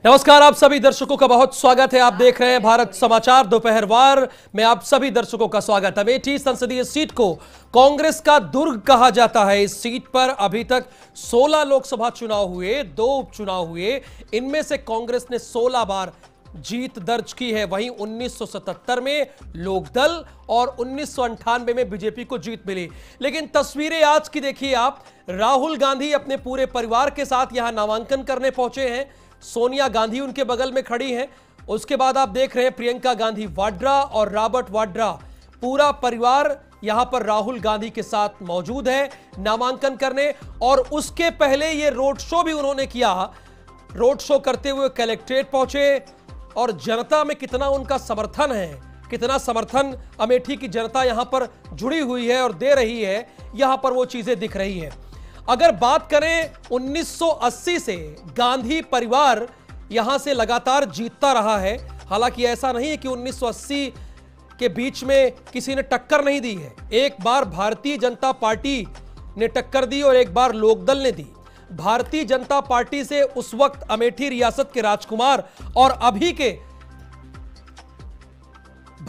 नमस्कार, आप सभी दर्शकों का बहुत स्वागत है। आप देख रहे हैं भारत समाचार दोपहरवार में। आप सभी दर्शकों का स्वागत। अमेठी संसदीय सीट को कांग्रेस का दुर्ग कहा जाता है। इस सीट पर अभी तक 16 लोकसभा चुनाव हुए, 2 उपचुनाव हुए। इनमें से कांग्रेस ने 16 बार जीत दर्ज की है। वहीं 1977 में लोकदल और 1998 में बीजेपी को जीत मिली। लेकिन तस्वीरें आज की देखिए आप। राहुल गांधी अपने पूरे परिवार के साथ यहां नामांकन करने पहुंचे हैं। सोनिया गांधी उनके बगल में खड़ी हैं। उसके बाद आप देख रहे हैं प्रियंका गांधी वाड्रा और रॉबर्ट वाड्रा, पूरा परिवार यहां पर राहुल गांधी के साथ मौजूद है नामांकन करने। और उसके पहले ये रोड शो भी उन्होंने किया। रोड शो करते हुए कलेक्ट्रेट पहुंचे और जनता में कितना उनका समर्थन है, कितना समर्थन अमेठी की जनता यहां पर जुड़ी हुई है और दे रही है, यहां पर वो चीजें दिख रही है। अगर बात करें 1980 से गांधी परिवार यहां से लगातार जीतता रहा है। हालांकि ऐसा नहीं है कि 1980 के बीच में किसी ने टक्कर नहीं दी है। एक बार भारतीय जनता पार्टी ने टक्कर दी और एक बार लोकदल ने दी। भारतीय जनता पार्टी से उस वक्त अमेठी रियासत के राजकुमार और अभी के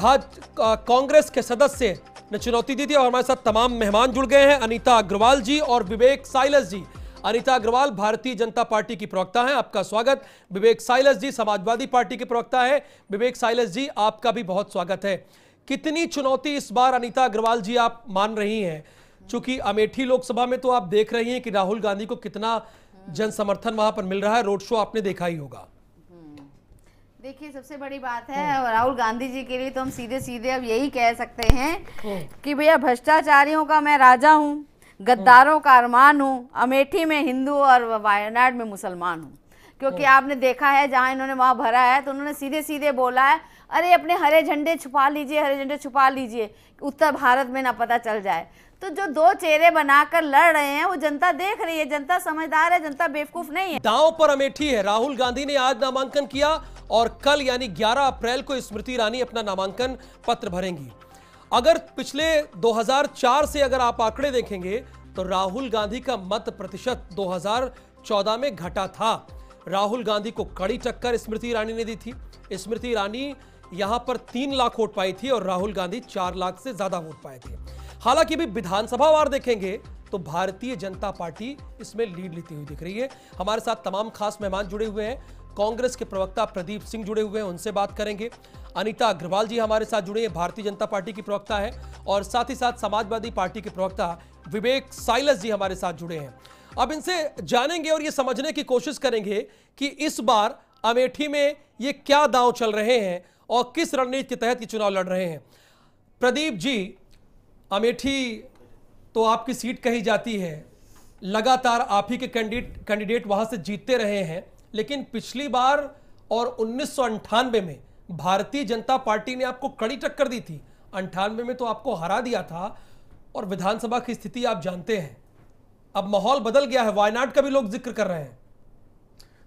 कांग्रेस के सदस्य ने चुनौती दी थी। और हमारे साथ तमाम मेहमान जुड़ गए हैं, अनीता अग्रवाल जी और विवेक साइलस जी। अनीता अग्रवाल भारतीय जनता पार्टी की प्रवक्ता हैं, आपका स्वागत। विवेक साइलस जी समाजवादी पार्टी के प्रवक्ता हैं। विवेक साइलस जी, आपका भी बहुत स्वागत है। कितनी चुनौती इस बार अनीता अग्रवाल जी आप मान रही हैं? चूंकि अमेठी लोकसभा में तो आप देख रही हैं कि राहुल गांधी को कितना जन समर्थन वहां पर मिल रहा है। रोड शो आपने देखा ही होगा। देखिए, सबसे बड़ी बात है राहुल गांधी जी के लिए तो हम सीधे सीधे अब यही कह सकते हैं कि भैया भ्रष्टाचारियों का मैं राजा हूँ, गद्दारों का अरमान हूँ, अमेठी में हिंदू और वायनाड में मुसलमान हूँ। क्योंकि आपने देखा है जहाँ इन्होंने वहाँ भरा है तो उन्होंने सीधे सीधे बोला है, अरे अपने हरे झंडे छुपा लीजिए, हरे झंडे छुपा लीजिए, उत्तर भारत में ना पता चल जाए। तो जो दो चेहरे बनाकर लड़ रहे हैं वो जनता देख रही है। जनता समझदार है, जनता बेवकूफ नहीं है। दांव पर अमेठी है। राहुल गांधी ने आज नामांकन किया और कल यानी 11 अप्रैल को स्मृति ईरानी अपना नामांकन पत्र भरेंगी। अगर पिछले 2004 से अगर आप आंकड़े देखेंगे तो राहुल गांधी का मत प्रतिशत 2014 में घटा था। राहुल गांधी को कड़ी टक्कर स्मृति ईरानी ने दी थी। स्मृति ईरानी यहां पर 3 लाख वोट पाई थी और राहुल गांधी 4 लाख से ज्यादा वोट पाए थे। हालांकि भी विधानसभा वार देखेंगे तो भारतीय जनता पार्टी इसमें लीड लेती हुई दिख रही है। हमारे साथ तमाम खास मेहमान जुड़े हुए हैं। कांग्रेस के प्रवक्ता प्रदीप सिंह जुड़े हुए हैं, उनसे बात करेंगे। अनीता अग्रवाल जी हमारे साथ जुड़े हैं, भारतीय जनता पार्टी की प्रवक्ता है। और साथ ही साथ समाजवादी पार्टी के प्रवक्ता विवेक साइलस जी हमारे साथ जुड़े हैं। अब इनसे जानेंगे और ये समझने की कोशिश करेंगे कि इस बार अमेठी में ये क्या दांव चल रहे हैं और किस रणनीति के तहत ये चुनाव लड़ रहे हैं। प्रदीप जी, अमेठी तो आपकी सीट कही जाती है, लगातार आप ही के कैंडिडेट वहां से जीतते रहे हैं। लेकिन पिछली बार और 1998 में भारतीय जनता पार्टी ने आपको कड़ी टक्कर दी थी। 98 में तो आपको हरा दिया था और विधानसभा की स्थिति आप जानते हैं। अब माहौल बदल गया है, वायनाड का भी लोग जिक्र कर रहे हैं।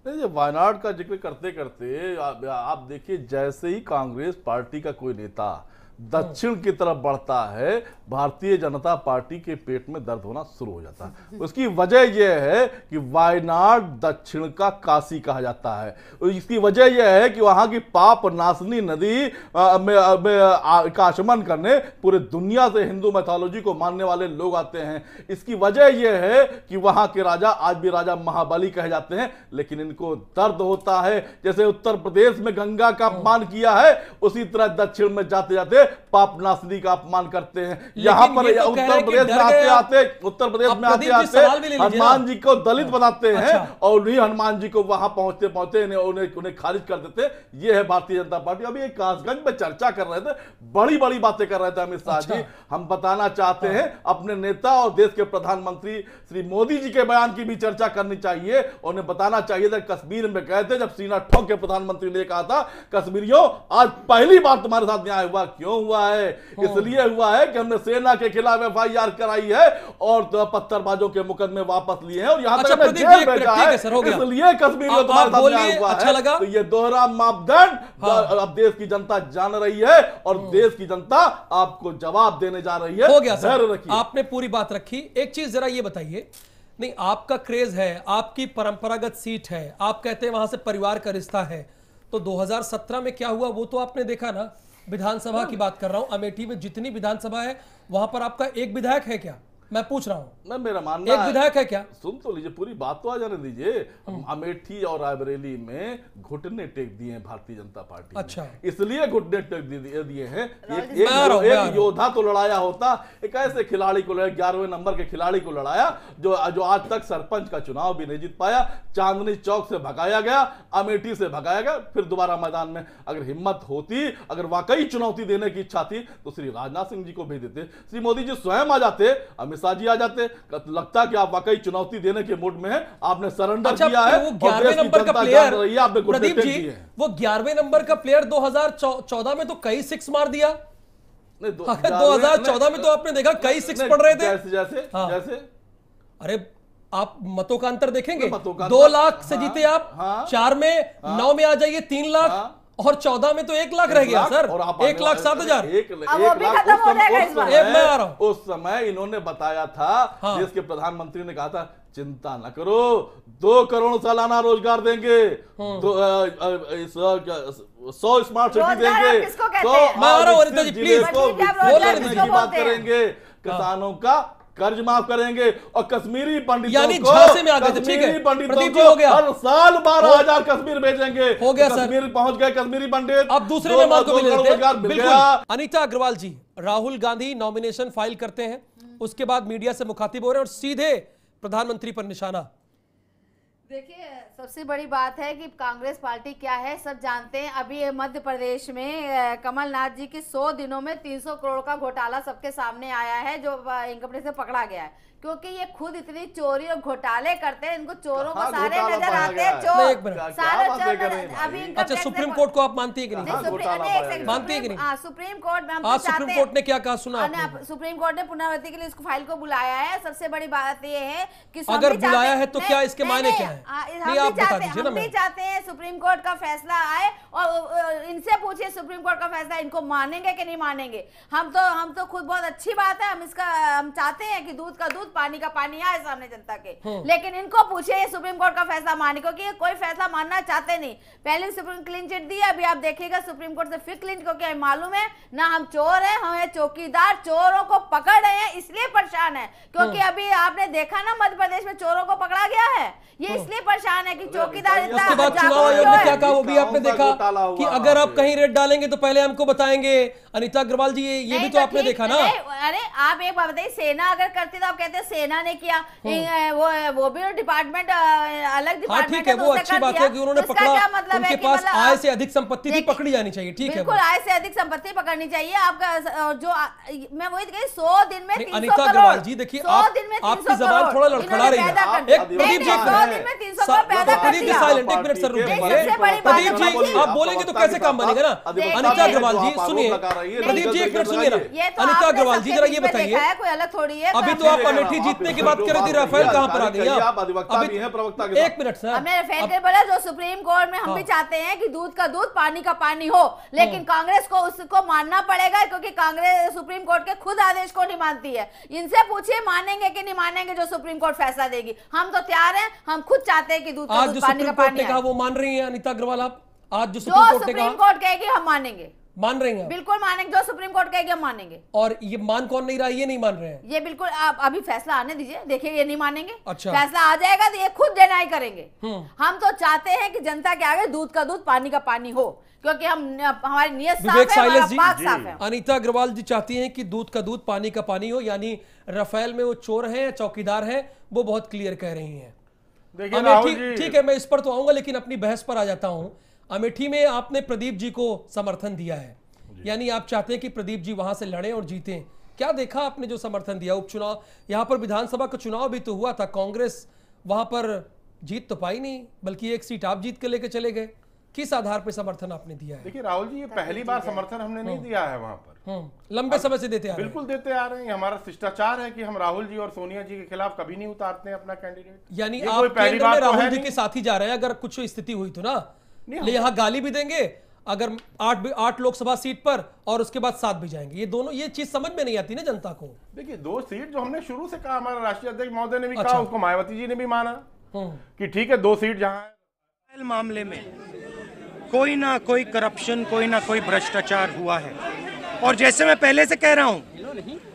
नहीं, वायनाड का जिक्र करते करते आप देखिए, जैसे ही कांग्रेस पार्टी का कोई नेता दक्षिण की तरफ बढ़ता है, भारतीय जनता पार्टी के पेट में दर्द होना शुरू हो जाता है। उसकी वजह यह है कि वायनाड दक्षिण का काशी कहा जाता है। इसकी वजह यह है कि वहां की पाप नाशनी नदी का आचमन करने पूरे दुनिया से हिंदू मैथोलॉजी को मानने वाले लोग आते हैं। इसकी वजह यह है कि वहां के राजा आज भी राजा महाबली कहे जाते हैं। लेकिन इनको दर्द होता है, जैसे उत्तर प्रदेश में गंगा का अपमान किया है, उसी तरह दक्षिण में जाते जाते पाप नाशनी का अपमान करते हैं। यहाँ पर उत्तर प्रदेश में आते आते हनुमान जी को दलित बनाते हैं और उन्हीं हनुमान जी को वहां पहुंचते पहुंचते उन्हें खारिज कर देते। ये है भारतीय जनता पार्टी। अभी एक कासगंज में चर्चा कर रहे थे, बड़ी बड़ी बातें कर रहे थे अमित शाह जी। हम बताना चाहते हैं अपने नेता और देश के प्रधानमंत्री श्री मोदी जी के बयान की भी चर्चा करनी चाहिए। उन्हें बताना चाहिए था कश्मीर में गए थे, जब सीना ठोक के प्रधानमंत्री ने कहा था, कश्मीरियों आज पहली बार तुम्हारे साथ न्याय हुआ। क्यों हुआ है? इसलिए हुआ है कि हमने सेना के खिलाफ FIR कराई है और पत्थरबाजों के मुकदमे वापस लिए हैं और यहां तक जेल भेजा है। इसलिए कश्मीर में तुम्हारे साथ न्याय हुआ है। तो ये दोहरा मापदंड अब देश की जनता जान रही है और देश की जनता आपको जवाब देने जा रही है। हो गया सर, आपने पूरी बात रखी। एक चीज जरा ये बताइए नहीं, आपका क्रेज है, आपकी परंपरागत सीट है, आप कहते हैं वहां से परिवार का रिश्ता है, तो 2017 में क्या हुआ वो तो आपने देखा ना। विधानसभा की बात कर रहा हूं, अमेठी में जितनी विधानसभा है वहां पर आपका एक विधायक है क्या? मैं पूछ रहा हूं, मेरा मानना एक विधायक है क्या? सुन तो लीजिए, पूरी बात तो आ जाने दीजिए। अमेठी और रायबरेली में घुटने टेक दिए हैं भारतीय जनता पार्टी ने। अच्छा, इसलिए घुटने टेक दिए हैं। एक योद्धा तो लड़ाया होता, एक ऐसे खिलाड़ी को लड़ाया, 11वें नंबर के खिलाड़ी को लड़ाया जो आज तक सरपंच का चुनाव भी नहीं जीत पाया। चांदनी चौक से भगाया गया, अमेठी से भगाया गया, फिर दोबारा मैदान में। अगर हिम्मत होती, अगर वाकई चुनौती देने की इच्छा थी तो श्री राजनाथ सिंह जी को भेज देते, श्री मोदी जी स्वयं आ जाते, अमित शाह जी आ जाते। लगता कि आप वाकई चुनौती देने के मूड में हैं, आपने सरेंडर किया है। वो 11वें नंबर का प्लेयर आपने प्रदीप जी, वो 11वें नंबर का प्लेयर 2014 में तो कई सिक्स मार दिया। 2014 में तो आपने देखा कई सिक्स पड़ रहे थे। जैसे अरे आप मतों का अंतर देखेंगे, 2 लाख से जीते आप, 4 में 9 में आ जाइए 3 लाख, और 14 में तो 1 लाख रह गया सर, 1,07,000। मैं आ रहा हूं। उस समय इन्होंने बताया था, देश के प्रधानमंत्री ने कहा था चिंता न करो, 2 करोड़ सालाना रोजगार देंगे, 100 स्मार्ट सिटी देंगे, मैं आ रहा हूं अनिता जी, प्लीज की बात करेंगे, किसानों का कर्ज माफ करेंगे, और कश्मीरी पंडितों यानी को, झांसे में आ गए थे, ठीक है प्रदीप जी, हो गया, हर साल 12,000 कश्मीर भेजेंगे। हो गया सर, कश्मीर पहुंच गए कश्मीरी पंडित, अब दूसरे मेहमान को मिल लेते हैं। बिल्कुल। अनीता अग्रवाल जी, राहुल गांधी नॉमिनेशन फाइल करते हैं, उसके बाद मीडिया से मुखातिब हो रहे हैं और सीधे प्रधानमंत्री पर निशाना। देखिए, सबसे बड़ी बात है कि कांग्रेस पार्टी क्या है सब जानते हैं। अभी मध्य प्रदेश में कमलनाथ जी के 100 दिनों में 300 करोड़ का घोटाला सबके सामने आया है, जो इनकम से पकड़ा गया है, क्योंकि ये खुद इतनी चोरी और घोटाले करते हैं। इनको चोरों को सारे नजर आते हैं, चोर सारे। अभी अच्छा, सुप्रीम कोर्ट को आप मानती है कि नहीं? मानती है कि नहीं? सुप्रीम कोर्ट में आज सुप्रीम कोर्ट ने क्या कहा सुना? सुप्रीम कोर्ट ने पुनरावृत्ति के लिए इसको फाइल को बुलाया है। सबसे बड़ी बात ये है कि अगर बुलाया है तो क्या इसके मायने क्या है? हम भी चाहते हैं सुप्रीम कोर्ट का फैसला आए, और इनसे पूछिए सुप्रीम कोर्ट का फैसला इनको मानेंगे कि नहीं मानेंगे। हम तो खुद, बहुत अच्छी बात है, हम चाहते हैं कि दूध का दूध पानी का पानी आए सामने जनता के, लेकिन इनको पूछिए सुप्रीम कोर्ट का फैसला माने, क्योंकि ये कोई फैसला मानना चाहते नहीं। पहले सुप्रीम क्लीन चिट दी, अभी आप देखिएगा सुप्रीम कोर्ट से फिर क्लीन, क्योंकि हमें मालूम है ना हम चोर हैं, हमें चौकीदार चोरों को पकड़ रहे हैं, इसलिए परेशान है। क्योंकि अभी आपने देखा ना मध्य प्रदेश में चोरों को पकड़ा गया है, ये इसलिए परेशान है कि चौकीदार इतना। उसके बाद चुनाव आयोग ने क्या कहा वो भी आपने देखा कि अगर आप कहीं रेड डालेंगे तो पहले हमको बताएंगे। अनीता अग्रवाल जी, ये भी तो आपने देखा ना। अरे आप एक बात बताइए, सेना अगर करती तो आप कहते हैं सेना ने किया, वो भी डिपार्टमेंट अलग डिपार्टमेंट। ठीक है, वो अच्छी बात है कि उन्होंने पकड़ा, उनके पास आय से अधिक संपत्ति भी पकड़ी जानी चाहिए, ठीक है, बिल्कुल आय से अधिक संपत्ति पकड़नी चाहिए। आपका जो मैं वही कही 100 दिन में 300 अनीता अग्रवाल जी, देखिए आपकी जबान थोड़ा लड़खड़ा रही है। एक प्रदीप जी, प्रदीप जी साइलेंट, एक मिनट सर रुकिए। प्रदीप जी आप बोलेंगे तो कैसे काम बनेगा ना। अनीता अग्रवाल जी सुनिए, प्रदीप जी एक मिनट सुनिए ना। अनीता अग्रवाल जी जरा ये बताइए, कोई अलग थोड़ी है, अभी तो आप अमेठी जीतने की बात कर रही थी, राफेल कहां पर आ गई आप? अभी एक मिनट सर, हमने राफेल के बोला जो सुप्रीम कोर्ट में हम भी चाहते हैं कि दूध का दूध पानी का पानी हो, लेकिन कांग्रेस को उसको मानना पड़ेगा, क्योंकि कांग्रेस सुप्रीम कोर्ट के खुद आदेश को नहीं मानती है। इनसे पूछिए मानेंगे कि नहीं मानेंगे जो सुप्रीम कोर्ट फैसला देगी। हम तो तैयार हैं, हम खुद चाहते हैं कि दूध का दूध पानी का पानी कहा वो मान रही है अनीता अग्रवाल? आप आज जो सुप्रीम कोर्ट कहेगी हम मानेंगे, मान रहे हैं? बिल्कुल मानेंगे, जो सुप्रीम कोर्ट कहेगी हम मानेंगे। और ये मान कौन नहीं रहा, ये नहीं मान रहे हैं? ये बिल्कुल, आप अभी फैसला आने दीजिए, देखिए ये नहीं मानेंगे। अच्छा, फैसला आ जाएगा तो ये खुद डिनाई करेंगे। हम तो चाहते हैं कि जनता के आगे दूध का दूध पानी का पानी हो, क्योंकि हमारी नियत साफ है, हमारा पाक साफ है। अनीता अग्रवाल जी चाहती हैं कि दूध का दूध पानी का पानी हो, यानी राफेल में वो चोर हैं, चौकीदार हैं, वो बहुत क्लियर कह रही हैं। देखिए ठीक है, मैं इस पर तो आऊंगा, लेकिन अपनी बहस पर आ जाता हूं। अमेठी में आपने प्रदीप जी को समर्थन दिया है, यानी आप चाहते हैं कि प्रदीप जी वहां से लड़ें और जीतें। क्या देखा आपने जो समर्थन दिया? उपचुनाव, यहां पर विधानसभा का चुनाव भी तो हुआ था, कांग्रेस वहां पर जीत तो पाई नहीं, बल्कि एक सीट आप जीत के लेके चले गए। किस आधार पर समर्थन आपने दिया है? देखिए राहुल जी, ये पहली बार समर्थन हमने नहीं दिया है वहां पर, लंबे समय से देते आ रहे हैं। बिल्कुल देते आ रहे हैं। हमारा शिष्टाचार है कि हम राहुल जी और सोनिया जी के खिलाफ कभी नहीं उतारते हैं अपना कैंडिडेट। यानी आप केंद्र में राहुल जी के साथ ही जा रहे हैं, अगर कुछ स्थिति हुई तो ना, यहाँ गाली भी देंगे, अगर 8 लोकसभा सीट पर और उसके बाद 7 भी जाएंगे। ये दोनों, ये चीज समझ में नहीं आती ना जनता को। देखिए 2 सीट जो हमने शुरू से कहा, हमारा राष्ट्रीय अध्यक्ष महोदय ने भी अच्छा। कहा, उसको मायावती जी ने भी माना कि ठीक है 2 सीट जहां है। मामले में कोई ना कोई करप्शन, कोई ना कोई भ्रष्टाचार हुआ है। और जैसे मैं पहले से कह रहा हूं,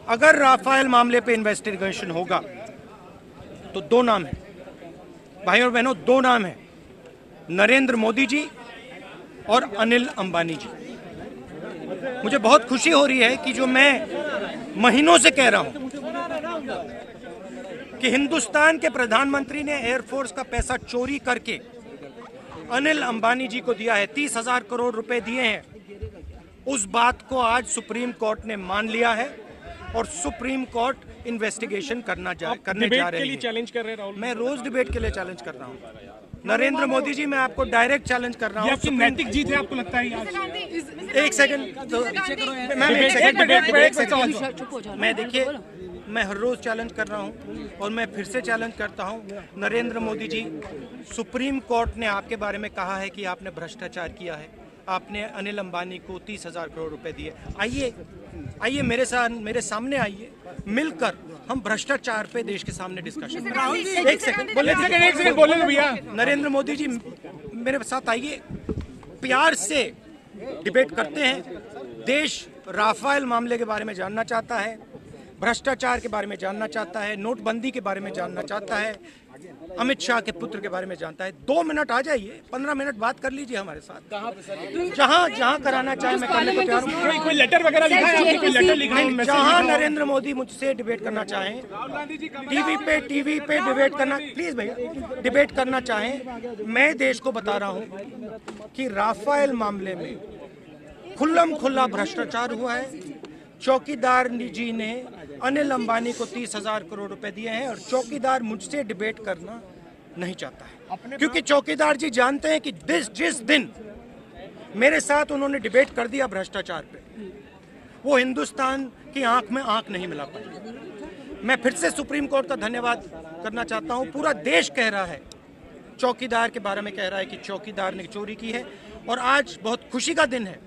अगर राफेल मामले पे इन्वेस्टिगेशन होगा तो 2 नाम है भाई और बहनों, 2 नाम है, नरेंद्र मोदी जी और अनिल अंबानी जी। मुझे बहुत खुशी हो रही है कि जो मैं महीनों से कह रहा हूं कि हिंदुस्तान के प्रधानमंत्री ने एयरफोर्स का पैसा चोरी करके अनिल अंबानी जी को दिया है, 30,000 करोड़ रुपए दिए हैं। उस बात को आज सुप्रीम कोर्ट ने मान लिया है और सुप्रीम कोर्ट इन्वेस्टिगेशन करने जा रहे हैं। चैलेंज कर रहे हैं राहुल, मैं रोज डिबेट के लिए चैलेंज कर रहा हूँ। नरेंद्र मोदी जी, मैं आपको डायरेक्ट चैलेंज कर रहा हूँ। आपकी नैतिक जीत है आपको लगता है आज? एक सेकंड मैं देखिए, मैं हर रोज चैलेंज कर रहा हूं और मैं फिर से चैलेंज करता हूं। नरेंद्र मोदी जी, सुप्रीम कोर्ट ने आपके बारे में कहा है कि आपने भ्रष्टाचार किया है, आपने अनिल अंबानी को 30,000 करोड़ रुपए दिए। आइए मेरे सामने आइए, मिलकर हम भ्रष्टाचार पे देश के सामने डिस्कशन करें। एक सेकंड बोले भैया। नरेंद्र मोदी जी मेरे साथ आइए, प्यार से डिबेट करते हैं। देश राफेल मामले के बारे में जानना चाहता है, भ्रष्टाचार के बारे में जानना चाहता है, नोटबंदी के बारे में जानना चाहता है, अमित शाह के पुत्र के बारे में जानता है। 2 मिनट आ जाइए, 15 मिनट बात कर लीजिए हमारे साथ। जहां कराना चाहे मैं करने को तैयार हूं। कोई लेटर वगैरह लिखा है आपने? कोई लेटर लिखा है? जहां नरेंद्र मोदी मुझसे डिबेट करना चाहें, टीवी पे डिबेट करना, प्लीज भैया, डिबेट करना चाहें। मैं देश को बता रहा हूं कि राफेल मामले में खुल्लम खुल्ला भ्रष्टाचार हुआ है। चौकीदार जी ने अनिल अंबानी को 30,000 करोड़ रुपए दिए हैं और चौकीदार मुझसे डिबेट करना नहीं चाहता है, क्योंकि चौकीदार जी जानते हैं कि जिस दिन मेरे साथ उन्होंने डिबेट कर दिया भ्रष्टाचार पे, वो हिंदुस्तान की आंख में आंख नहीं मिला पाए। मैं फिर से सुप्रीम कोर्ट का धन्यवाद करना चाहता हूं। पूरा देश कह रहा है, चौकीदार के बारे में कह रहा है कि चौकीदार ने चोरी की है, और आज बहुत खुशी का दिन है।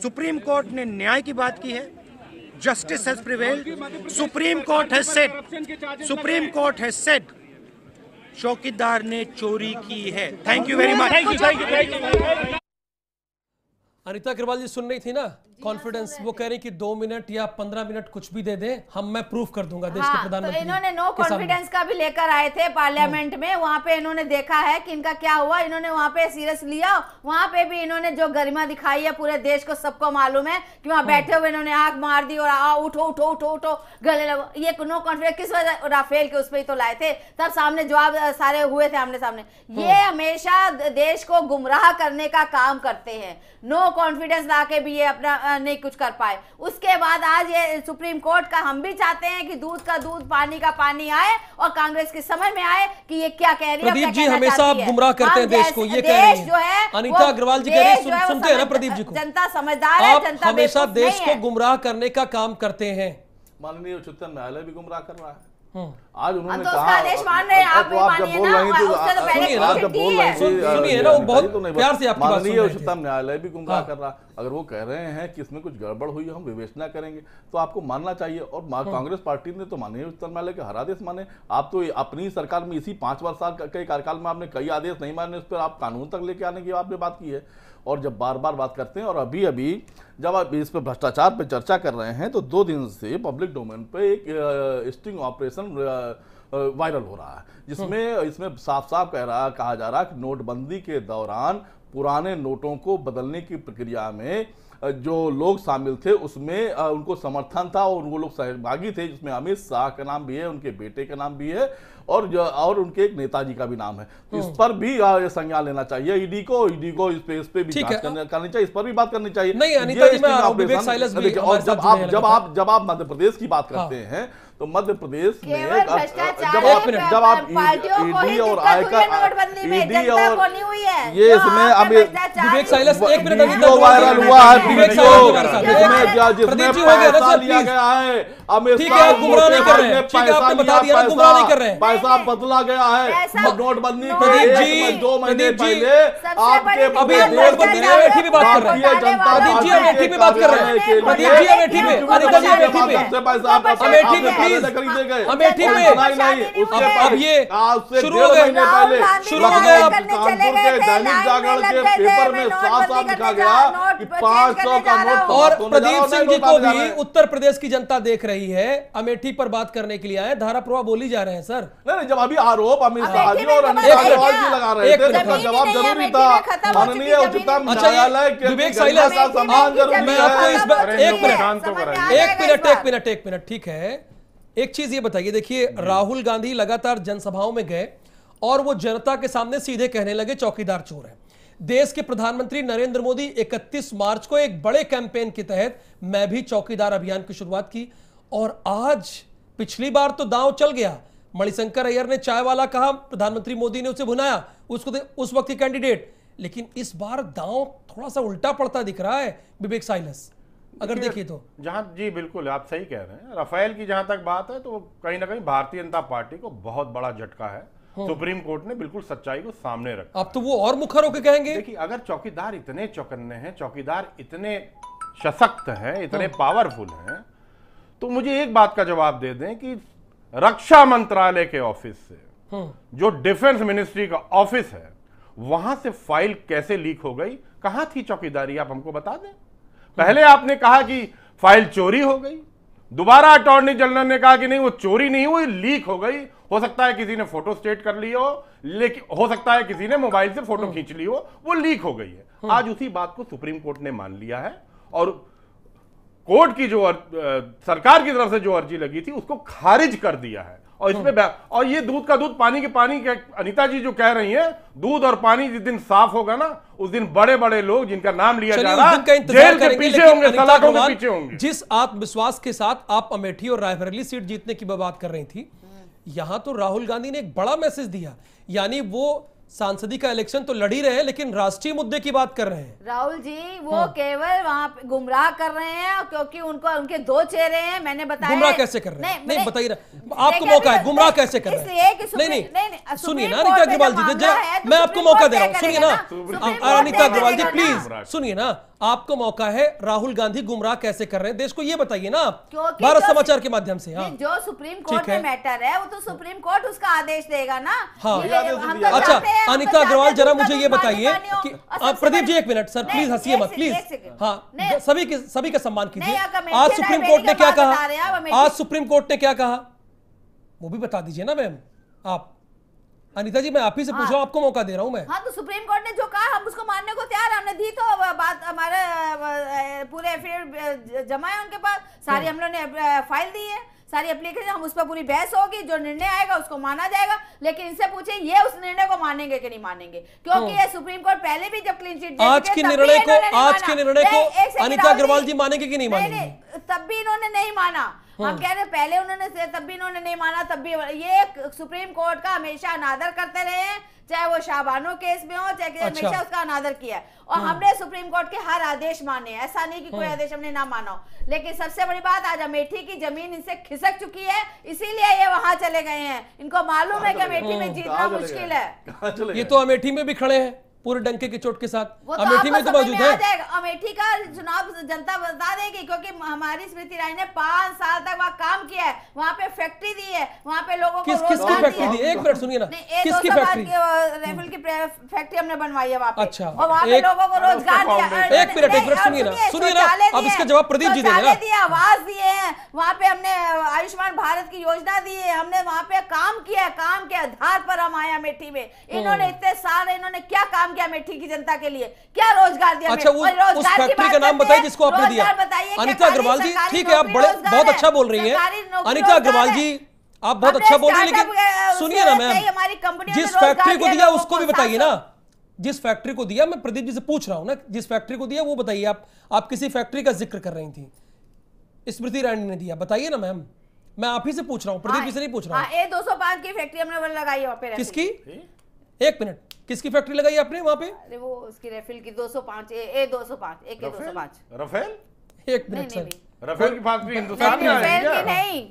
सुप्रीम कोर्ट ने न्याय की बात की है, justice has prevailed. Supreme court has said चौकीदार ने चोरी की है। Thank you very much. Anita Agarwal ji सुन रही थी ना कॉन्फिडेंस, वो कह रही कि 2 मिनट या 15 मिनट कुछ भी दे दें, मैं प्रूफ कर दूंगा देश के प्रधानमंत्री। तो इन्होंने नो कॉन्फिडेंस का भी लेकर आए थे पार्लियामेंट में, वहां पे इन्होंने देखा है कि इनका क्या हुआ, इन्होंने वहां पे सीरियस लिया। वहां पे भी इन्होंने जो गरिमा दिखाई है पूरे देश को सबको मालूम है कि वहां बैठे हुए इन्होंने आग मार दी और उठो उठो उठो उठो गले लगो। ये नो कॉन्फिडेंस किस वजह, राफेल के उस पर ही तो लाए थे, तब सामने जवाब सारे हुए थे आमने सामने। ये हमेशा देश को गुमराह करने का काम करते हैं। नो कॉन्फिडेंस लाके भी ये अपना नहीं कुछ कर पाए। उसके बाद आज ये सुप्रीम कोर्ट का, हम भी चाहते हैं कि दूध का दूध पानी का पानी आए और कांग्रेस के समझ में आए कि ये क्या कह रही है। प्रदीप जी हमेशा आप गुमराह करते हैं देश को, ये कह रही हैं। जो है अनीता अग्रवाल जी कह रही हैं, सुनते हैं ना प्रदीप जी को, जनता समझदार है, जनता हमेशा देश को गुमराह करने का काम करते हैं। माननीय उच्चतम न्यायालय भी गुमराह कर रहा है। आज उन्होंने तो कहा, उसका आदेश मान रहे हैं, आप भी आप जब मानिए बोल ना, रहे हैं उससे तो पहले आप जब बोल रहे सुनिए ना, वो बहुत प्यार से आपकी बात सुन माननीय रहे थे। उच्चतम न्यायालय भी गुमराह कर रहा है। अगर वो कह रहे हैं कि इसमें कुछ गड़बड़ हुई है, हम विवेचना करेंगे, तो आपको मानना चाहिए। और कांग्रेस पार्टी ने तो माननीय उच्चतम न्यायालय के हर आदेश माने। आप तो अपनी सरकार में इसी 5 वर्ष के कार्यकाल में आपने कई आदेश नहीं माने, उस पर आप कानून तक लेके आने की आपने बात की है। और जब बार बार बात करते हैं, और अभी जब आप इस पर भ्रष्टाचार पे चर्चा कर रहे हैं, तो 2 दिन से पब्लिक डोमेन पे एक स्टिंग ऑपरेशन वायरल हो रहा है, जिसमें इसमें साफ साफ कहा जा रहा है कि नोटबंदी के दौरान पुराने नोटों को बदलने की प्रक्रिया में जो लोग शामिल थे उसमें उनको समर्थन था और वो लोग सहभागी थे, जिसमें अमित शाह का नाम भी है, उनके बेटे का नाम भी है, और उनके एक नेताजी का भी नाम है। तो इस पर भी संज्ञान लेना चाहिए ईडी को इस पे भी जांच करनी चाहिए, इस पर भी बात करनी चाहिए। नहीं अनीता जी, मैं विवेक साइलस भी, और जब आप मध्य प्रदेश की बात करते हैं, तो मध्य प्रदेश में जब आप ईडी और आयकर ईडी और ये इसमें अभी विवेक साइलस 1 मिनट वीडियो वायरल हुआ है, जिसमें पैसा लिया गया है। अमित ठीक है, आप गुमराह नहीं कर रहे हैं, ठीक है, आपने बता दिया, गुमराह नहीं कर रहे हैं। भाई साहब बदला गया है। ऐसा- नोटबंदी के प्रदीप जी, 2 महीने प्रदीप जी, पहले सबसे आपके बड़ी अभी दिक्कत नोटबंदी की अमेठी पे बात कर रहे हैं। भारतीय जनता प्रदीप जी अमेठी पे बात कर रहे हैं। प्रदीप जी अमेठी पे, अनिता जी अमेठी पे, अमेठी पे प्लीज, अमेठी पे अब ये शुरू हो गए, शुरू हो गए। अब कानपुर के दैनिक जागरण के पेपर में साफ साफ लिखा गया कि 500 का नोट और प्रदीप सिंह जी को भी उत्तर प्रदेश की जनता देख रही है, अमेठी पर बात करने के लिए आए, धारा प्रवाह बोली जा रहे हैं सर। नहीं, जब अभी आरोप अमित शाह जी और अमेठी अनिता में अग्रवाल क्या? जी लगा रहे एक थे, मिनट, उसका जवाब जमीन जरूरी नहीं, था। अमेठी में खत्म हो चुकी माननीय उच्चतम अच्छा, ये न्यायालय के विवेक गरिमा साइलेंस, का सम्मान जरूरी मैं आपको इस बार अरे एक लोग मिनट, शांत तो कराइए। एक मिनट ठीक है। एक चीज ये बताइए, देखिए राहुल गांधी लगातार जनसभाओं में गए और वो जनता के सामने सीधे कहने लगे चौकीदार चोर है। देश के प्रधानमंत्री नरेंद्र मोदी 31 मार्च को एक बड़े कैंपेन के तहत मैं भी चौकीदार अभियान की शुरुआत की और आज पिछली बार तो दांव चल गया, मणिशंकर अय्यर ने चाय वाला कहा, प्रधानमंत्री मोदी ने उसे भुनाया, उसको उस वक्त की कैंडिडेट, लेकिन इस बार दांव थोड़ा सा उल्टा पड़ता दिख रहा है विवेक साइलेंस, अगर देखिए तो। जहां जी बिल्कुल आप सही कह रहे हैं। राफेल की जहां तक बात है तो कहीं ना कहीं भारतीय जनता पार्टी को बहुत बड़ा झटका है। सुप्रीम कोर्ट ने बिल्कुल सच्चाई को सामने रखा। अब तो वो और मुखर होकर कहेंगे। देखिए, अगर चौकीदार इतने चौकन्ने हैं, चौकीदार इतने सशक्त हैं, इतने पावरफुल हैं, तो मुझे एक बात का जवाब दे दें कि रक्षा मंत्रालय के ऑफिस से जो डिफेंस मिनिस्ट्री का ऑफिस है वहां से फाइल कैसे लीक हो गई, कहां थी चौकीदारी, आप हमको बता दें। पहले आपने कहा कि फाइल चोरी हो गई, दोबारा अटॉर्नी जनरल ने कहा कि नहीं वो चोरी नहीं हुई, लीक हो गई। हो सकता है किसी ने फोटो स्टेट कर ली हो, लेकिन हो सकता है किसी ने मोबाइल से फोटो खींच ली हो, वो लीक हो गई है। आज उसी बात को सुप्रीम कोर्ट ने मान लिया है और कोर्ट की जो सरकार की तरफ से जो अर्जी लगी थी उसको खारिज कर दिया है। और इसमें और ये दूध का दूध पानी के पानी के, अनिता जी जो कह रही हैं, दूध और पानी जिस दिन साफ होगा ना, उस दिन बड़े बड़े लोग जिनका नाम लिया जा रहा है जेल के पीछे होंगे, सलाखों के पीछे होंगे। जिस आत्मविश्वास के साथ आप अमेठी और रायबरेली सीट जीतने की बात कर रही थी, यहां तो राहुल गांधी ने एक बड़ा मैसेज दिया, यानी वो सांसदी का इलेक्शन तो लड़ ही रहे हैं लेकिन राष्ट्रीय मुद्दे की बात कर रहे हैं। राहुल जी वो केवल वहां पे गुमराह कर रहे हैं क्योंकि उनको उनके 2 चेहरे हैं। मैंने बताया गुमराह कैसे कर रहे हैं? नहीं बताइए, आपको देखिए, मौका है, अभी गुमराह कैसे कर रहे हैं? नहीं सुनिए ना अनिता अग्रवाल जी, मैं आपको मौका दे रहा हूं, सुनिए ना अनिता अग्रवाल जी प्लीज सुनिए ना, आपको मौका है। राहुल गांधी गुमराह कैसे कर रहे हैं देश को, ये बताइए ना आप भारत समाचार के माध्यम से। हाँ, जो सुप्रीम कोर्ट में मैटर है वो तो सुप्रीम कोर्ट उसका आदेश देगा ना। हाँ, हम तो अच्छा चाहते हैं, हम तो अनिता अग्रवाल चाहते जरा हैं मुझे ये दुर्गा बताइए दुर्गा कि और आप सबसे प्रदीप जी बड़ी- एक मिनट सर, नहीं, प्लीज हंसिए मत, एक प्लीज। सेकंड। हाँ, नहीं, सभी का सम्मान कीजिए। नहीं, अगर मैं आज अकेला सुप्रीम मेरी कोर्ट ने का क्या बात कहा, बता रहे हैं, अब अमेठी- आज सुप्रीम कोर्ट ने क्या कहा वो भी बता दीजिए ना मैम। आप अनिता जी, मैं आप ही से पूछ रहा हूं, आपको मौका दे रहा हूं मैं। हाँ, तो सुप्रीम कोर्ट ने जो कहा हम उसको मानने को तैयार है। हमने दी तो बात, हमारे पूरे एफिडेविट जमा है उनके पास, सारी हम लोगों ने फाइल दी है, सारी एप्लीकेशन, हम उस पर पूरी बहस होगी, जो निर्णय आएगा उसको माना जाएगा। लेकिन इनसे पूछे ये उस निर्णय को मानेंगे कि नहीं मानेंगे, क्योंकि ये सुप्रीम कोर्ट पहले भी जब क्लीन चिट आज के निर्णय को अनिता अग्रवाल जी मानेंगे कि नहीं मानेंगे? तब भी इन्होंने नहीं माना। हम कह रहे पहले उन्होंने, तब भी इन्होंने नहीं माना, तब भी ये सुप्रीम कोर्ट का हमेशा अनादर करते रहे हैं, चाहे वो शाहबानो केस में हो, चाहे हमेशा उसका अनादर किया है। और हमने सुप्रीम कोर्ट के हर आदेश माने, ऐसा नहीं कि कोई आदेश हमने ना माना हो। लेकिन सबसे बड़ी बात, आज अमेठी की जमीन इनसे खिसक चुकी है, इसीलिए ये वहां चले गए हैं। इनको मालूम है कि अमेठी में जीतना मुश्किल है। ये तो अमेठी में भी खड़े हैं पूरे डंके की चोट के साथ, वो तो अमेठी में तो मौजूद है। अमेठी का चुनाव जनता बता देगी, क्योंकि हमारी स्मृति ईरानी ने 5 साल तक वहाँ काम किया है, वहाँ पे फैक्ट्री दी है, वहाँ पे लोगों को किसकी फैक्ट्री दी? एक मिनट सुनिए ना, किसकी फैक्ट्री? राइफल की फैक्ट्री हमने बनवाई है वहाँ पे। अच्छा, और वहाँ पे लोगों को रोजगार दिया। एक मिनट सुनिए ना, अब इसका जवाब प्रदीप जी देंगे। आवास दिए हैं वहाँ पे, हमने आयुष्मान भारत की योजना दी है, हमने वहाँ पे काम किया, काम के आधार पर हम आए अमेठी में। इन्होंने इतने साल इन्होंने क्या काम किया अमेठी की जनता के लिए, क्या रोजगार दिया? अच्छा, उस फैक्ट्री का नाम बताइए जिसको आपने दिया। अनिता अग्रवाल जी, ठीक है, आप बहुत अच्छा बोल रही हैं। अनिता अग्रवाल जी, आप बहुत अच्छा बोल रही हैं, लेकिन सुनिए ना मैम, जिस फैक्ट्री को दिया उसको भी बताइए ना। जिस फैक्ट्री को दिया, मैं प्रदीप जी से पूछ रहा हूं ना, जिस फैक्ट्री को दिया वो बताइए। आप किसी फैक्ट्री का जिक्र कर रही थी, स्मृति ईरानी ने दिया, बताइए ना मैम। मैं आप ही से पूछ रहा हूं, प्रदीप जी से नहीं पूछ रहा हूं। A205 की फैक्ट्री हमने लगाई है वहाँ पे। किसकी? एक मिनट, किसकी फैक्ट्री लगाई आपने वहां पे? अरे वो उसकी रेफिल की 205 A205 रफेल? एक मिनट सर, रफेल की फैक्ट्री हिंदुस्तान में रफेल की है? नहीं,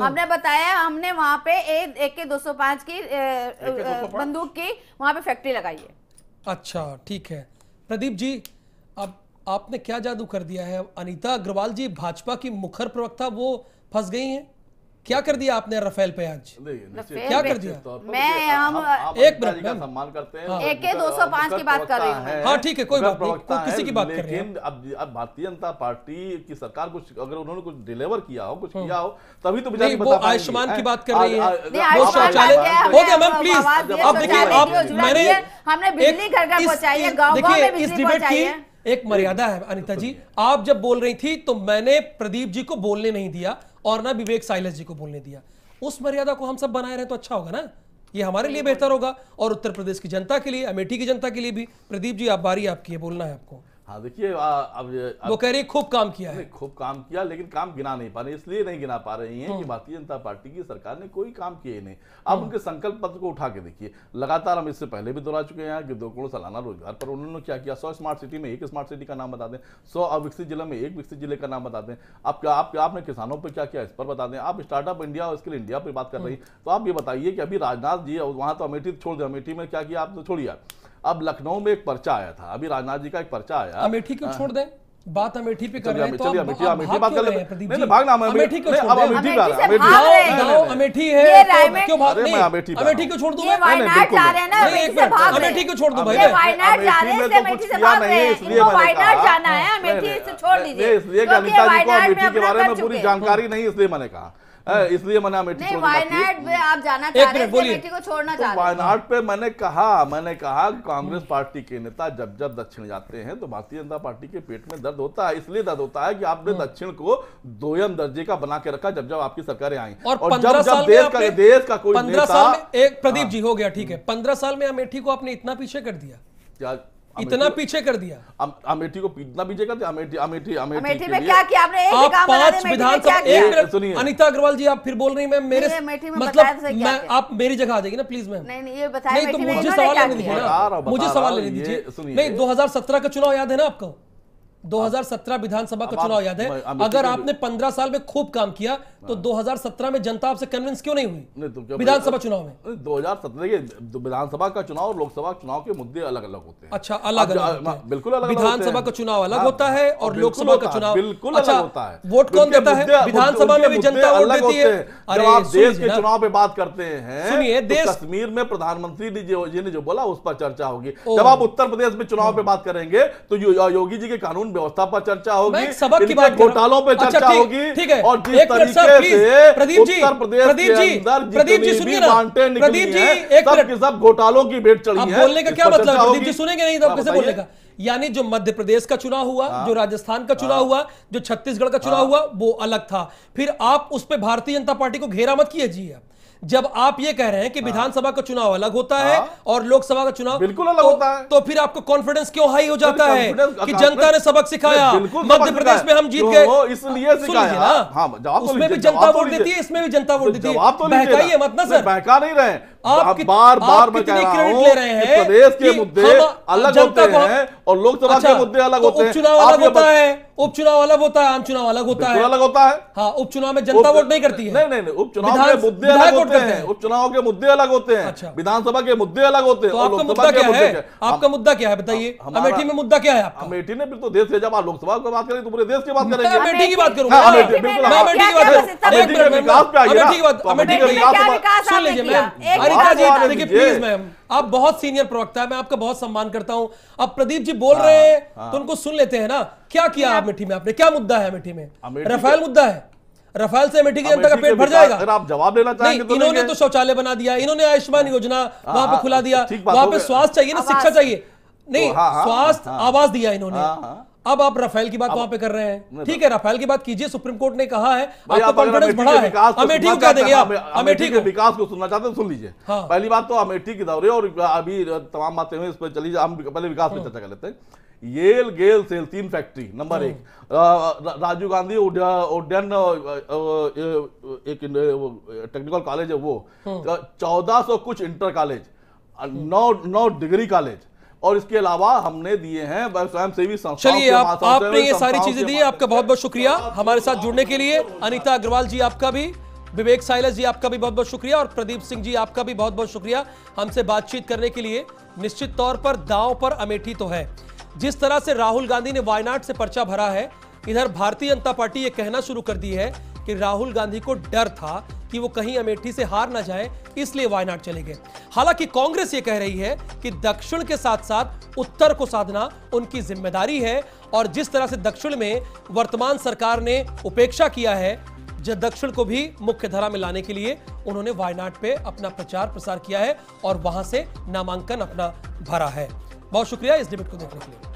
हमने बताया, हमने वहाँ पे AK 205 की बंदूक की वहाँ पे फैक्ट्री लगाई है। अच्छा ठीक है प्रदीप जी, अब आपने क्या जादू कर दिया है? अनीता अग्रवाल जी भाजपा की मुखर प्रवक्ता वो फंस गई हैं, क्या कर दिया आपने राफेल पे आज? क्या कर दिया? मैं हम एक मिनट का सम्मान करते हैं। AK 205 की बात कर रही हूँ। हाँ ठीक है, कोई बात नहीं, कोई किसी की बात कर रहे हैं। लेकिन अब भारतीय जनता पार्टी की सरकार कुछ अगर उन्होंने कुछ डिलीवर किया हो, कुछ किया हो, तभी तो नहीं, वो आयुष्मान की बात कर रही है, वो शौचालय हो गया मैम प्लीज। अब देखिए आप मैंने हमने बिजली घर घर पहुंचाई है, गाँव-गाँव में बिजली पहुंचाई है। एक मर्यादा है अनीता जी, आप जब बोल रही थी तो मैंने प्रदीप जी को बोलने नहीं दिया और ना विवेक साइलेंस जी को बोलने दिया। उस मर्यादा को हम सब बनाए रहे तो अच्छा होगा ना, ये हमारे लिए बेहतर होगा और उत्तर प्रदेश की जनता के लिए, अमेठी की जनता के लिए भी। प्रदीप जी आप बारी आपकी है, बोलना है आपको। हाँ देखिए, अब वो कह रही खूब काम किया है। खूब काम किया, लेकिन काम गिना नहीं पा रहे, इसलिए नहीं गिना पा रही हैं कि भारतीय जनता पार्टी की सरकार ने कोई काम किए नहीं। आप उनके संकल्प पत्र को उठा के देखिए, लगातार हम इससे पहले भी दोहरा चुके हैं कि 2 करोड़ सालाना रोजगार पर उन्होंने क्या किया। 100 स्मार्ट सिटी में एक स्मार्ट सिटी का नाम बता दें, 100 अविकसित जिले में एक विकसित जिले का नाम बता दें। आपने किसानों पर क्या किया इस पर बता दें। आप स्टार्टअप इंडिया और स्किल इंडिया पर बात कर रही, तो आप ये बताइए कि अभी राजनाथ जी वहां तो अमेठी छोड़ दें, अमेठी में क्या किया आप तो छोड़िए। अब लखनऊ में एक पर्चा आया था, अभी राजनाथ जी का एक पर्चा आया। अमेठी क्यों छोड़ दें, बात अमेठी पे कर रहे हैं तो चलिए आप अमेठी बात कर लेते हैं। प्रदीप नहीं जी, भागना, अमेठी क्यों छोड़ अब दें? अमेठी पे आ रहा है, अमेठी है तो क्यों भाग नहीं? अमेठी क्यों छोड़ दूं मैं? वायनाड जा रहे हैं ना, नहीं, एक मिनट, अमेठी क्यों छोड़ दूं भाई? वायनाड जा रहे हैं, अमेठी से भाग रहे हैं, इनको वायनाड जाना है, अमेठी से छोड़ दीजिए। इसलिए कि अनीता जी को अमेठी के बारे में पूरी जानकारी नहीं, इसलिए मैंने कहा, इसलिए मैंने अमेठी नहीं, वायनाड में आप जाना चाह रहे हैं, अमेठी को छोड़ना चाह रहे हैं। वायनाड पे मैंने कहा कांग्रेस पार्टी के नेता जब जब दक्षिण जाते हैं तो भारतीय जनता पार्टी के पेट में दर्द होता है। इसलिए दर्द होता है कि आपने दक्षिण को 2ym दर्जे का बना के रखा जब जब आपकी सरकारें आई, और जब 15 साल जब देश का कोई 15 साल में एक प्रदीप जी हो गया ठीक है, 15 साल में अमेठी को आपने इतना पीछे कर दिया, क्या इतना पीछे कर दिया। अमेठी को इतना पीछे करते, अमेठी में क्या किया आपने? एक आप काम बता दें, 5 अमेठी में विधानसभा, क्या किया? एक मिनट सुनिए। अनीता अग्रवाल जी आप फिर बोल रही, मैं मेरे अमेठी में मतलब बताया था क्या मैं किया? आप मेरी जगह आ जाएगी ना प्लीज मैम। नहीं ये बताया, नहीं तो अमेठी में मुझे इन्होंने सवाल क्या लेने दीजिए किया? ना, मुझे सवाल लेने ये दीजिए। सुनिए। नहीं 2017 का चुनाव याद है ना आपको? 2017 विधानसभा का चुनाव याद है? अगर आपने 15 साल में खूब काम किया तो 2017 में जनता आपसे कन्विंस क्यों नहीं हुई विधानसभा चुनाव में? 2017 के विधानसभा का चुनाव और लोकसभा चुनाव के मुद्दे अलग अलग होते हैं। अच्छा अलग अलग, बिल्कुल अलग। विधानसभा का चुनाव अलग होता है और लोकसभा का चुनाव बिल्कुल अलग होता है। वोट कौन देता है? विधानसभा में भी जनता वोट देती है। अरे आप देश के चुनाव पे बात करते हैं, सुनिए, देश कश्मीर में प्रधानमंत्री जी ने जो बोला उस पर चर्चा होगी। जब आप उत्तर प्रदेश में चुनाव पे बात करेंगे तो योगी जी के कानून व्यवस्था पर चर्चा होगी, सबक की बात घोटालों पे चर्चा होगी। ठीक है, और जिस तरीके से प्रदीप जी, उत्तर प्रदेश प्रदीप के जी, अंदर प्रदीप जी सुनिए ना, प्रदीप जी एक मिनट, सब घोटालों की भेंट चढ़ी है। बोलने का क्या मतलब है? प्रदीप जी सुनेंगे नहीं तो कैसे बोलने का? यानी जो मध्य प्रदेश का चुनाव हुआ, जो राजस्थान का चुनाव हुआ, जो छत्तीसगढ़ का चुनाव हुआ वो अलग था। फिर आप उस पे भारतीय जनता पार्टी को घेरा मत कीजिए। जब आप ये कह रहे हैं कि विधानसभा का चुनाव अलग होता है और लोकसभा का चुनाव बिल्कुल अलग होता है, तो फिर आपको कॉन्फिडेंस क्यों हाई हो जाता है कि जनता ने सबक सिखाया, मध्य प्रदेश में हम जीत गए इसलिए सिखाया। उसमें भी जनता वोट देती है, इसमें भी जनता वोट देती है। बहकाइए मत ना सर, बहका नहीं रहे। आप बार मैं कह रहा हूं ले रहे हैं प्रदेश के मुद्दे अलग होते हैं और लोकसभा के मुद्दे अलग होते हैं। उपचुनाव अलग होता है, उपचुनाव अलग होता है, आम चुनाव अलग होता है, अलग होता है। हाँ, उपचुनाव में जनता वोट नहीं करती है। नहीं, उपचुनाव के मुद्दे अलग होते हैं, उपचुनाव के मुद्दे अलग होते हैं, विधानसभा के मुद्दे अलग होते हैं। तो आपका मुद्दा क्या है? आपका मुद्दा क्या है बताइए? अमेठी में मुद्दा क्या है आपका? अमेठी ने तो देश से, जब आप लोकसभा की बात करें तो पूरे देश की बात करेंगे। अमेठी की बात करूंगा, अमेठी की बात सुन लीजिए मैम, अनीता जी देखिए प्लीज मैम, आप बहुत सीनियर प्रवक्ता है, मैं आपका बहुत सम्मान करता हूं। अब प्रदीप जी बोल रहे हैं तो उनको सुन लेते हैं ना। क्या किया अमेठी में आपने? क्या मुद्दा है अमेठी में? राफेल मुद्दा है। राफेल से अमेठी की जनता का पेट भर जाएगा? अगर आप जवाब देना चाहेंगे तो इन्होंने तो शौचालय बना दिया, इन्होंने आयुष्मान योजना वहां पे खुला दिया, वहां पे स्वास्थ्य चाहिए ना, शिक्षा चाहिए नहीं, स्वास्थ्य आवास दिया इन्होंने। अब आप राफेल की बात वहां पे कर रहे हैं, ठीक है, राफेल की बात कीजिए, सुप्रीम कोर्ट ने कहा है, आपका कॉन्फिडेंस बढ़ा है। अमेठी को क्या देंगे आप? अमेठी के विकास को सुनना चाहते हैं, सुन लीजिए। पहली बात तो अमेठी की दौरे और अभी तमाम बातें हुई, इस पर चलिए, हम पहले विकास पे चर्चा कर लेते हैं। येल गेल सेल 3 फैक्ट्री, नंबर 1 राजीव गांधी उड्डयन एक टेक्निकल कॉलेज है वो, 1400 कुछ इंटर कॉलेज, 9 डिग्री कॉलेज, और इसके अलावा हमने दिए हैं स्वयंसेवी संस्थाओं। चलिए आपने ये सारी चीजें दी, आपका बहुत बहुत शुक्रिया हमारे साथ जुड़ने के लिए। अनीता अग्रवाल जी आपका भी विवेक साइलस जी आपका भी बहुत बहुत शुक्रिया और प्रदीप सिंह जी आपका भी बहुत बहुत शुक्रिया हमसे बातचीत करने के लिए। निश्चित तौर पर दांव पर अमेठी तो है। जिस तरह से राहुल गांधी ने वायनाड से पर्चा भरा है, इधर भारतीय जनता पार्टी यह कहना शुरू कर दी है कि राहुल गांधी को डर था कि वो कहीं अमेठी से हार ना जाए, इसलिए वायनाड चले गए। हालांकि कांग्रेस ये कह रही है कि दक्षिण के साथ साथ उत्तर को साधना उनकी जिम्मेदारी है और जिस तरह से दक्षिण में वर्तमान सरकार ने उपेक्षा किया है, जब दक्षिण को भी मुख्य धारा में लाने के लिए उन्होंने वायनाड पे अपना प्रचार प्रसार किया है और वहां से नामांकन अपना भरा है। बहुत शुक्रिया इस डिबेट को देखने के लिए।